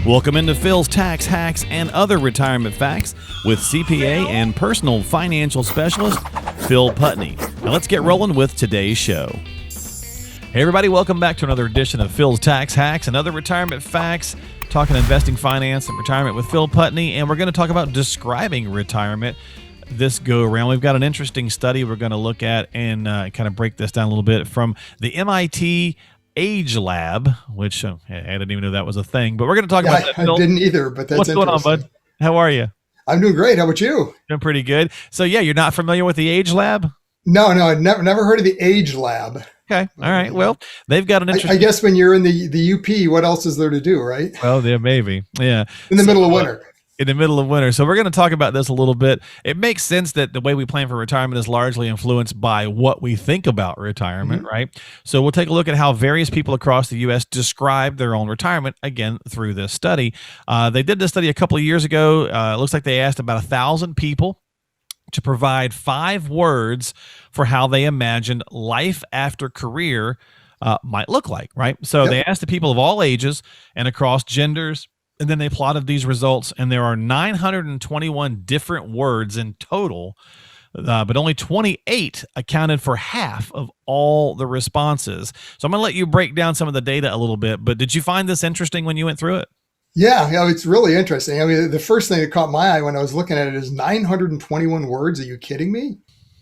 Welcome into Phil's Tax Hacks and Other Retirement Facts with CPA and personal financial specialist Phil Putney. Now let's get rolling with today's show. Hey everybody, welcome back to another edition of Phil's Tax Hacks and Other Retirement Facts, talking investing, finance, and retirement with Phil Putney, and we're going to talk about describing retirement this go around. We've got an interesting study we're going to look at and kind of break this down a little bit from the MIT AgeLab, which I didn't even know that was a thing, but we're going to talk about that. I didn't either, but that's What's going on, bud? How are you? I'm doing great. How about you? Doing pretty good. So yeah, you're not familiar with the AgeLab? No, I'd never heard of the AgeLab. Okay. All right. Well, they've got an interesting... I guess when you're in the UP, what else is there to do, right? Well, yeah, maybe. Yeah. In the middle of winter. In the middle of winter. So we're going to talk about this a little bit. It makes sense that the way we plan for retirement is largely influenced by what we think about retirement, right? So we'll take a look at how various people across the U.S. describe their own retirement, again, through this study. They did this study a couple of years ago. It looks like they asked about 1,000 people to provide 5 words for how they imagined life after career might look like, right? So they asked the people of all ages and across genders, and then they plotted these results, and there are 921 different words in total, but only 28 accounted for half of all the responses. So I'm going to let you break down some of the data a little bit, but did you find this interesting when you went through it? Yeah, it's really interesting. I mean, the first thing that caught my eye when I was looking at it is 921 words. Are you kidding me?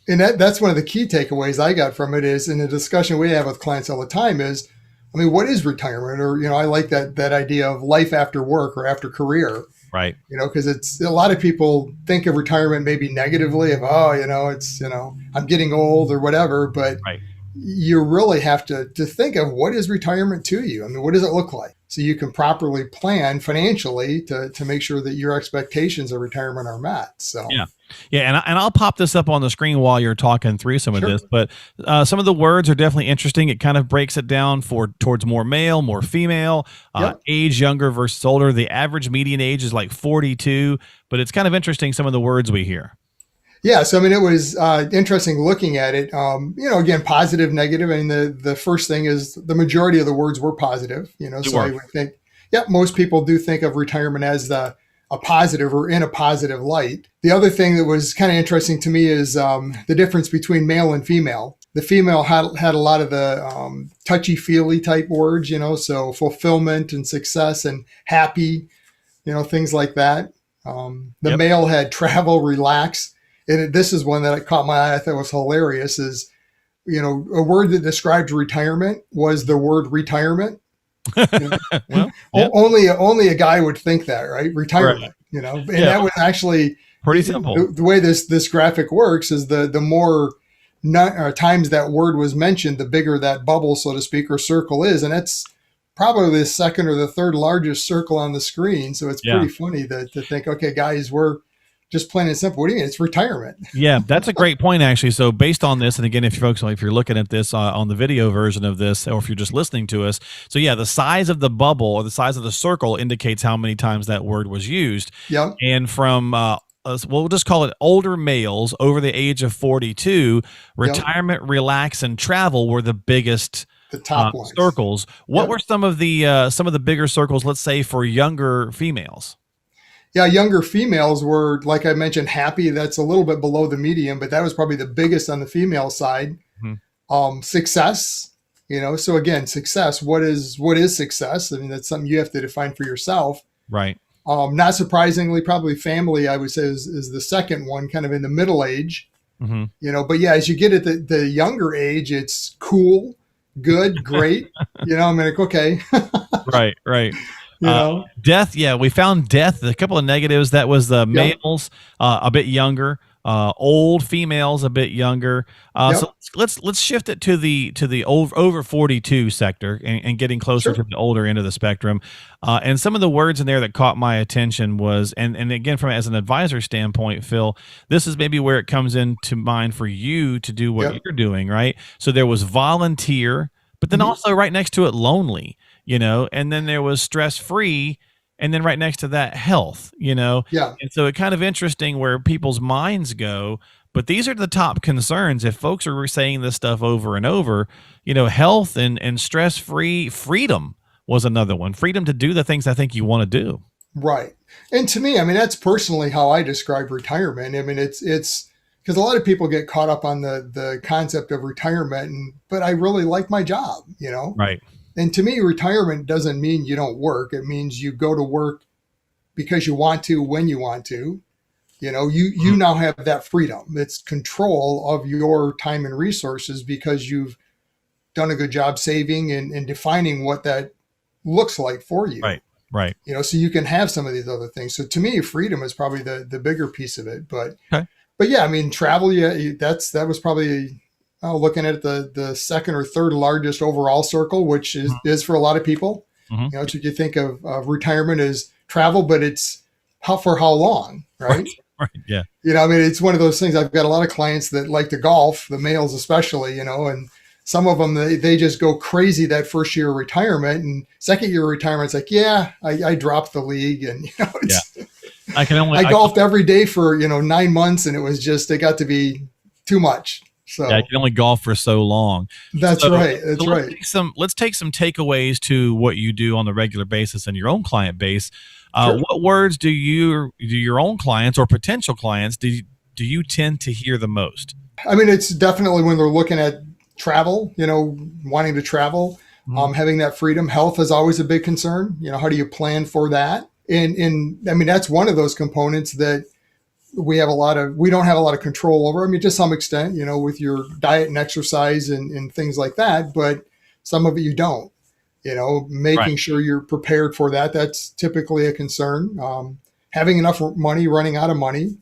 And that's one of the key takeaways I got from it is in the discussion we have with clients all the time is, I mean, what is retirement? Or, I like that idea of life after work or after career. Right. Because it's a lot of people think of retirement maybe negatively of, I'm getting old or whatever, but you really have to think of what is retirement to you? I mean, what does it look like? So you can properly plan financially to make sure that your expectations of retirement are met. So yeah, and I'll pop this up on the screen while you're talking through some of this. But some of the words are definitely interesting. It kind of breaks it down towards more male, more female, age, younger versus older. The average median age is like 42, but it's kind of interesting some of the words we hear. Yeah, so I mean, it was interesting looking at it. Again, positive, negative. I mean, the first thing is the majority of the words were positive. So I would think, most people do think of retirement as a positive or in a positive light. The other thing that was kind of interesting to me is the difference between male and female. The female had a lot of the touchy-feely type words, so fulfillment and success and happy, things like that. The male had travel, relax. And this is one that caught my eye. I thought was hilarious is, a word that described retirement was the word retirement. Only a guy would think that, right? Retirement, and that was actually pretty simple. The way this graphic works is the more times that word was mentioned, the bigger that bubble, so to speak, or circle is. And that's probably the second or the third largest circle on the screen. So it's pretty funny to think, okay, guys, we're just plain and simple. What do you mean? It's retirement. Yeah, that's a great point, actually. So based on this, and again, if you're looking at this on the video version of this, or if you're just listening to us, so yeah, the size of the bubble or the size of the circle indicates how many times that word was used. Yeah. And from we'll just call it older males over the age of 42, retirement, relax, and travel were the biggest top circles. What were some of the bigger circles, let's say, for younger females? Yeah, younger females were, like I mentioned, happy. That's a little bit below the median, but that was probably the biggest on the female side. Success, so again, success. What is success? I mean, that's something you have to define for yourself. Right. Not surprisingly, probably family, I would say, is the second one, kind of in the middle age. But yeah, as you get at the younger age, it's cool, good, great. I'm like, okay. Right. Death. Yeah, we found death. A couple of negatives. That was the males, a bit younger, old females, a bit younger. So let's shift it to the over 42 sector and getting closer to the older end of the spectrum. And some of the words in there that caught my attention was, and again, from as an advisor standpoint, Phil, this is maybe where it comes into mind for you to do what you're doing, right? So there was volunteer, but then also right next to it, lonely. And then there was stress-free, and then right next to that, health, And so it's kind of interesting where people's minds go, but these are the top concerns. If folks are saying this stuff over and over, health and stress-free, freedom was another one. Freedom to do the things I think you want to do. Right. And to me, I mean, that's personally how I describe retirement. I mean, it's because a lot of people get caught up on the concept of retirement, but I really like my job, you know? Right. And to me, retirement doesn't mean you don't work. It means you go to work because you want to, when you want to. You know, you now have that freedom. It's control of your time and resources because you've done a good job saving and defining what that looks like for you. Right. Right. You know, so you can have some of these other things. So to me, freedom is probably the bigger piece of it. But yeah, I mean, travel, that was probably looking at the second or third largest overall circle, which is for a lot of people. You know, what you think of retirement as travel, but it's for how long, right? Right. Yeah. You know, I mean, it's one of those things. I've got a lot of clients that like to golf, the males especially, you know, and some of them, they just go crazy that first year of retirement, and second year of retirement, it's like, yeah, I dropped the league, and you know, I golfed every day for 9 months, and it got to be too much. So yeah, you can only golf for so long. That's right. That's right. Let's take some takeaways to what you do on the regular basis and your own client base. Sure. What words do your own clients or potential clients do you tend to hear the most? I mean, it's definitely when they're looking at travel, wanting to travel, having that freedom. Health is always a big concern. You know, how do you plan for that? And I mean, that's one of those components that we don't have a lot of control over. I mean, to some extent, with your diet and exercise and things like that, but some of it you don't. Making sure you're prepared for that. That's typically a concern. Having enough money, running out of money.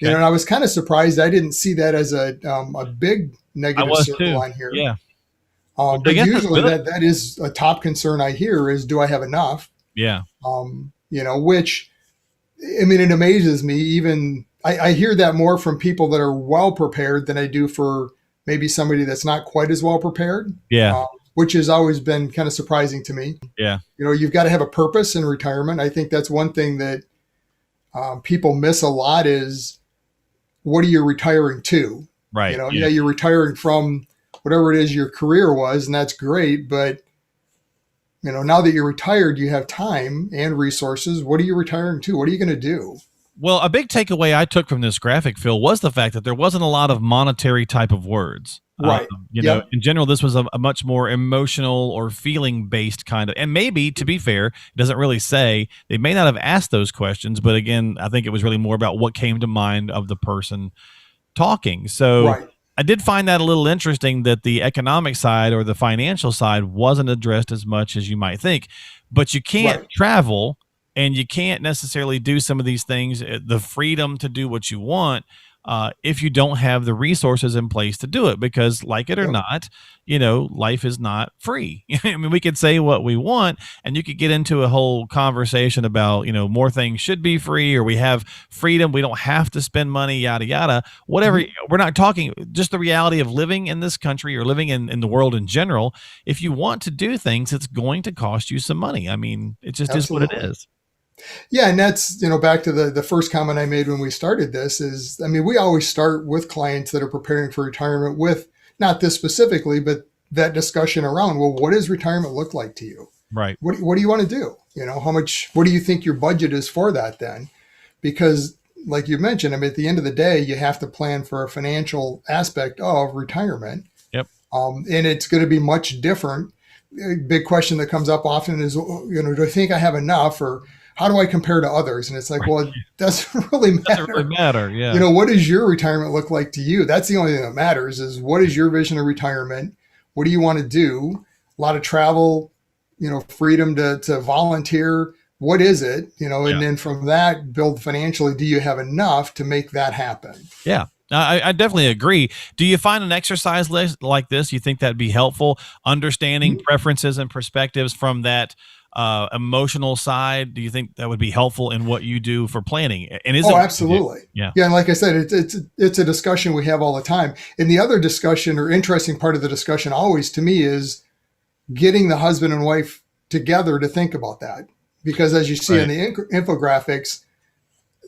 And I was kind of surprised I didn't see that as a big negative circle on here. Yeah. But usually that is a top concern I hear is, do I have enough? Yeah. Which, I mean, it amazes me. Even I hear that more from people that are well prepared than I do for maybe somebody that's not quite as well prepared. Yeah. Which has always been kind of surprising to me. Yeah. You've got to have a purpose in retirement. I think that's one thing that people miss a lot is, what are you retiring to? Right. Yeah, you're retiring from whatever it is your career was, and that's great. But, now that you're retired, you have time and resources. What are you retiring to? What are you going to do? Well, a big takeaway I took from this graphic, Phil, was the fact that there wasn't a lot of monetary type of words. Right. In general, this was a much more emotional or feeling based kind of, and maybe, to be fair, it doesn't really say. They may not have asked those questions, but again, I think it was really more about what came to mind of the person talking. So I did find that a little interesting that the economic side or the financial side wasn't addressed as much as you might think, but you can't travel and you can't necessarily do some of these things, the freedom to do what you want, if you don't have the resources in place to do it, because like it or not, life is not free. I mean, we could say what we want and you could get into a whole conversation about, more things should be free, or we have freedom. We don't have to spend money, yada, yada, whatever. We're not talking just the reality of living in this country or living in the world in general. If you want to do things, it's going to cost you some money. I mean, it just is what it is. Yeah. And that's, back to the first comment I made when we started this is, I mean, we always start with clients that are preparing for retirement with not this specifically, but that discussion around, well, what does retirement look like to you? Right. What do you want to do? What do you think your budget is for that then? Because like you mentioned, I mean, at the end of the day, you have to plan for a financial aspect of retirement. Yep. And it's going to be much different. A big question that comes up often is, do I think I have enough, or how do I compare to others? And it's like, well, it doesn't really matter. Doesn't really matter. Yeah. What does your retirement look like to you? That's the only thing that matters is, what is your vision of retirement? What do you want to do? A lot of travel, freedom to volunteer. What is it? And then from that, build financially. Do you have enough to make that happen? Yeah. I definitely agree. Do you find an exercise list like this, you think that'd be helpful? Understanding preferences and perspectives from that emotional side, do you think that would be helpful in what you do for planning? And absolutely. Yeah. And like I said, it's a discussion we have all the time. And the other discussion or interesting part of the discussion always to me is getting the husband and wife together to think about that. Because as you see in the infographics,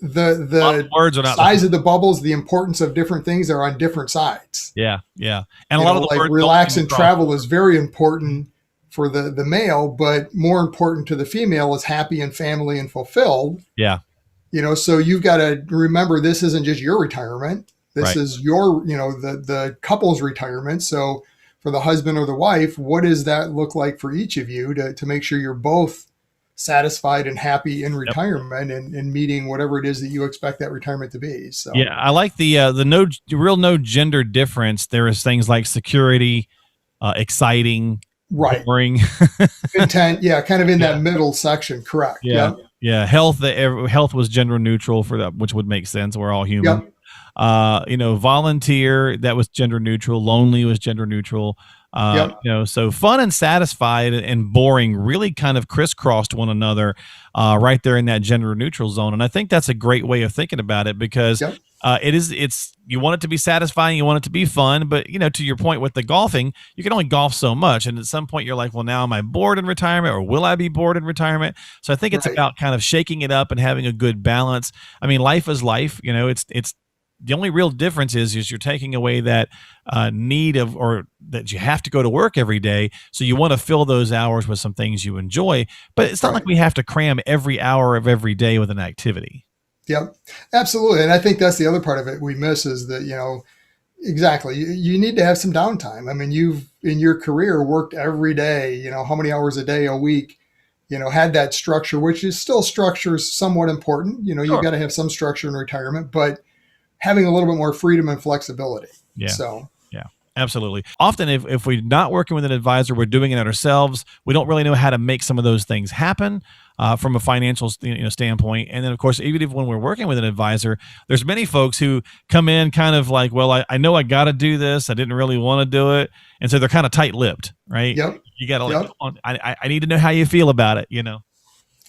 the words are not size of the bubbles, the importance of different things are on different sides. Yeah. Yeah. And a lot of the like relax and travel is very important for the male, but more important to the female is happy and family and fulfilled. Yeah. So you've got to remember, this isn't just your retirement. This is your, the couple's retirement. So for the husband or the wife, what does that look like for each of you to make sure you're both satisfied and happy in retirement and meeting whatever it is that you expect that retirement to be. So yeah, I like the no gender difference. There is things like security, exciting, boring, intent. Yeah, kind of in that middle section. Correct. Yeah. Yeah. Health was gender neutral for that, which would make sense. We're all human. Volunteer, that was gender neutral. Lonely was gender neutral. So fun and satisfied and boring really kind of crisscrossed one another right there in that gender neutral zone. And I think that's a great way of thinking about it, because it's you want it to be satisfying, you want it to be fun, but to your point with the golfing, you can only golf so much. And at some point you're like, well, now am I bored in retirement, or will I be bored in retirement? So I think it's about kind of shaking it up and having a good balance. I mean, life is life, it's the only real difference is you're taking away that need of, or that you have to go to work every day. So you want to fill those hours with some things you enjoy, but it's not like we have to cram every hour of every day with an activity. Yep, absolutely. And I think that's the other part of it we miss is that, exactly. You need to have some downtime. I mean, you've in your career worked every day, how many hours a day, a week, had that structure, which is still structure is somewhat important. You've got to have some structure in retirement, but having a little bit more freedom and flexibility. Yeah. So. Yeah, absolutely. Often if we're not working with an advisor, we're doing it ourselves. We don't really know how to make some of those things happen from a financial standpoint. And then, of course, even if when we're working with an advisor, there's many folks who come in kind of like, well, I know I got to do this. I didn't really want to do it. And so they're kind of tight-lipped, right? Yep. You got to I need to know how you feel about it,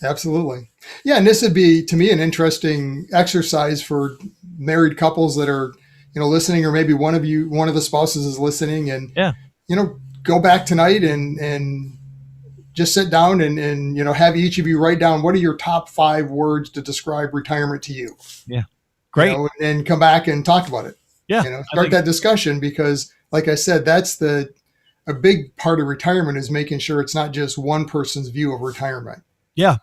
Absolutely. Yeah. And this would be, to me, an interesting exercise for married couples that are, listening, or maybe one of the spouses is listening, and, go back tonight and just sit down and have each of you write down, what are your top 5 words to describe retirement to you? Yeah. Great. And come back and talk about it. Yeah. Start that discussion, because like I said, that's a big part of retirement is making sure it's not just one person's view of retirement. Yeah.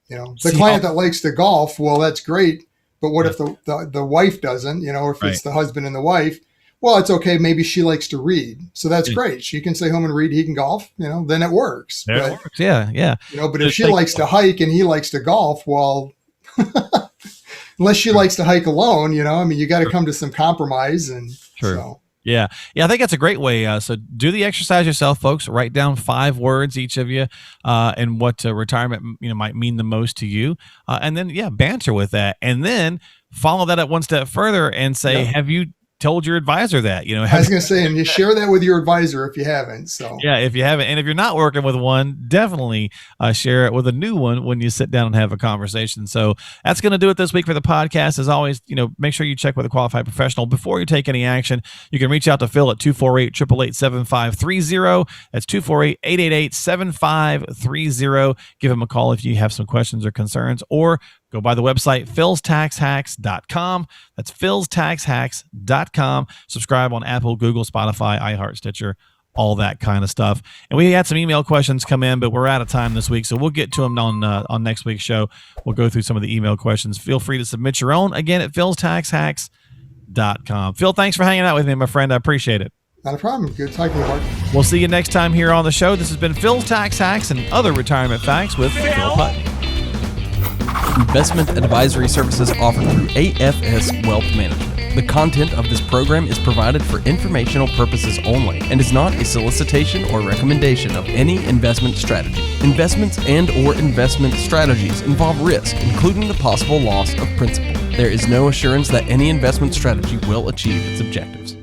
The client that likes to golf, well, that's great. But what if the wife doesn't, or if it's the husband and the wife, well, it's okay. Maybe she likes to read. So that's great. She can stay home and read. He can golf, then it works. It works. Yeah. But if she likes to hike and he likes to golf, well, unless she likes to hike alone, you got to come to some compromise. And so. Yeah. I think that's a great way. So do the exercise yourself, folks. Write down 5 words, each of you, and what retirement might mean the most to you, and then banter with that, and then follow that up one step further and say, have you told your advisor that? I was going to say, and you share that with your advisor if you haven't. So if you haven't, and if you're not working with one, definitely share it with a new one when you sit down and have a conversation. So that's going to do it this week for the podcast. As always, make sure you check with a qualified professional before you take any action. You can reach out to Phil at 248-888-7530. That's 248-888-7530. Give him a call if you have some questions or concerns, or go by the website, philstaxhacks.com. That's philstaxhacks.com. Subscribe on Apple, Google, Spotify, iHeart, Stitcher, all that kind of stuff. And we had some email questions come in, but we're out of time this week, so we'll get to them on next week's show. We'll go through some of the email questions. Feel free to submit your own, again, at philstaxhacks.com. Phil, thanks for hanging out with me, my friend. I appreciate it. Not a problem. Good talking to you, Mark. We'll see you next time here on the show. This has been Phil's Tax Hacks and Other Retirement Facts with Phil Putney. Investment advisory services offered through AFS Wealth Management. The content of this program is provided for informational purposes only and is not a solicitation or recommendation of any investment strategy. Investments and/or investment strategies involve risk, including the possible loss of principal. There is no assurance that any investment strategy will achieve its objectives.